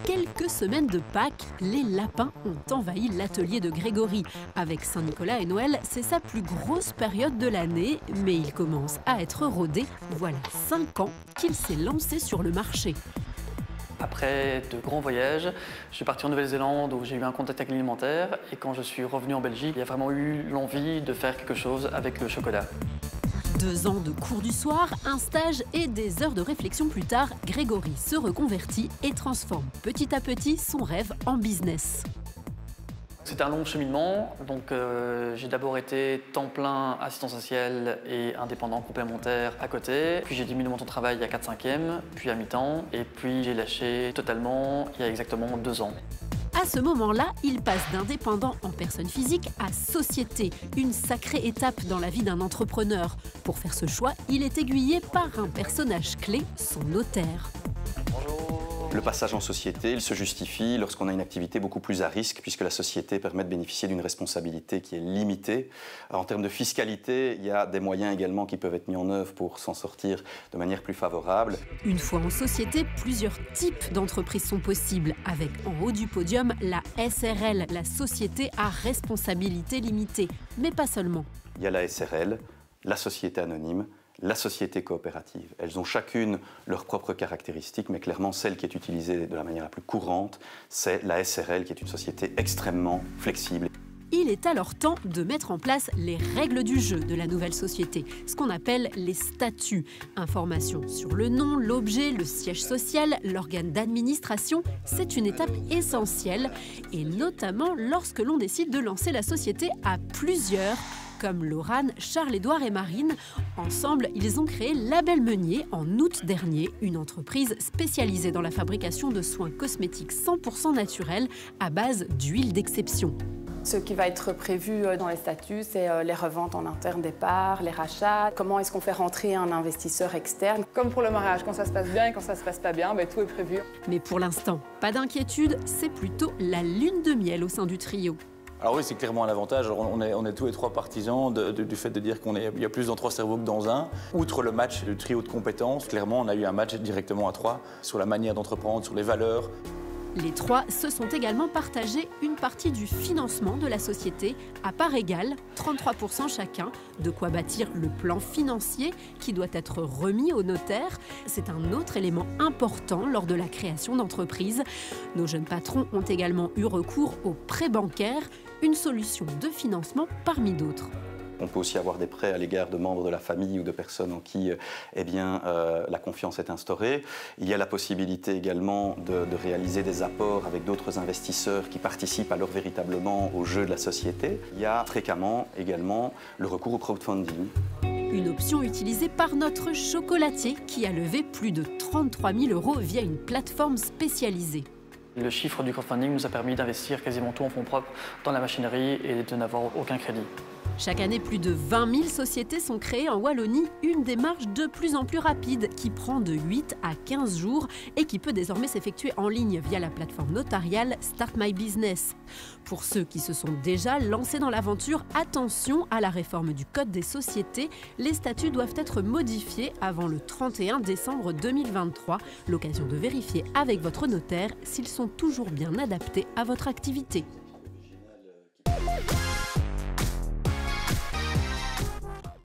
quelques semaines de Pâques, les lapins ont envahi l'atelier de Grégory. Avec Saint-Nicolas et Noël, c'est sa plus grosse période de l'année, mais il commence à être rodé. Voilà 5 ans qu'il s'est lancé sur le marché. Après de grands voyages, je suis parti en Nouvelle-Zélande où j'ai eu un contact avec l'alimentaire et quand je suis revenu en Belgique, il y a vraiment eu l'envie de faire quelque chose avec le chocolat. 2 ans de cours du soir, un stage et des heures de réflexion plus tard, Grégory se reconvertit et transforme petit à petit son rêve en business. C'était un long cheminement, donc j'ai d'abord été temps plein, assistant social et indépendant complémentaire à côté. Puis j'ai diminué mon temps de travail à 4/5e, puis à mi-temps, et puis j'ai lâché totalement il y a exactement 2 ans. À ce moment-là, il passe d'indépendant en personne physique à société, une sacrée étape dans la vie d'un entrepreneur. Pour faire ce choix, il est aiguillé par un personnage clé, son notaire. Le passage en société, il se justifie lorsqu'on a une activité beaucoup plus à risque, puisque la société permet de bénéficier d'une responsabilité qui est limitée. En termes de fiscalité, il y a des moyens également qui peuvent être mis en œuvre pour s'en sortir de manière plus favorable. Une fois en société, plusieurs types d'entreprises sont possibles, avec en haut du podium la SRL, la société à responsabilité limitée, mais pas seulement. Il y a la SRL, la société anonyme, la société coopérative. Elles ont chacune leurs propres caractéristiques, mais clairement, celle qui est utilisée de la manière la plus courante, c'est la SRL, qui est une société extrêmement flexible. Il est alors temps de mettre en place les règles du jeu de la nouvelle société, ce qu'on appelle les statuts. Information sur le nom, l'objet, le siège social, l'organe d'administration, c'est une étape essentielle, et notamment lorsque l'on décide de lancer la société à plusieurs, comme Laurane, Charles-Édouard et Marine. Ensemble, ils ont créé Label Meunier en août dernier, une entreprise spécialisée dans la fabrication de soins cosmétiques 100% naturels à base d'huile d'exception. Ce qui va être prévu dans les statuts, c'est les reventes en interne des parts, les rachats, comment est-ce qu'on fait rentrer un investisseur externe. Comme pour le mariage, quand ça se passe bien et quand ça se passe pas bien, tout est prévu. Mais pour l'instant, pas d'inquiétude, c'est plutôt la lune de miel au sein du trio. Alors oui, c'est clairement un avantage. On est tous les trois partisans du fait de dire qu'il y a plus dans 3 cerveaux que dans un. Outre le match du trio de compétences, clairement, on a eu un match directement à 3 sur la manière d'entreprendre, sur les valeurs. Les 3 se sont également partagés une partie du financement de la société à part égale, 33% chacun, de quoi bâtir le plan financier qui doit être remis au notaire. C'est un autre élément important lors de la création d'entreprise. Nos jeunes patrons ont également eu recours au prêt bancaire, une solution de financement parmi d'autres. On peut aussi avoir des prêts à l'égard de membres de la famille ou de personnes en qui la confiance est instaurée. Il y a la possibilité également de réaliser des apports avec d'autres investisseurs qui participent alors véritablement au jeu de la société. Il y a fréquemment également le recours au crowdfunding. Une option utilisée par notre chocolatier qui a levé plus de 33 000 € via une plateforme spécialisée. Le chiffre du crowdfunding nous a permis d'investir quasiment tout en fonds propres dans la machinerie et de n'avoir aucun crédit. Chaque année, plus de 20 000 sociétés sont créées en Wallonie, une démarche de plus en plus rapide qui prend de 8 à 15 jours et qui peut désormais s'effectuer en ligne via la plateforme notariale Start My Business. Pour ceux qui se sont déjà lancés dans l'aventure, attention à la réforme du Code des sociétés. Les statuts doivent être modifiés avant le 31 décembre 2023. L'occasion de vérifier avec votre notaire s'ils sont toujours bien adaptés à votre activité.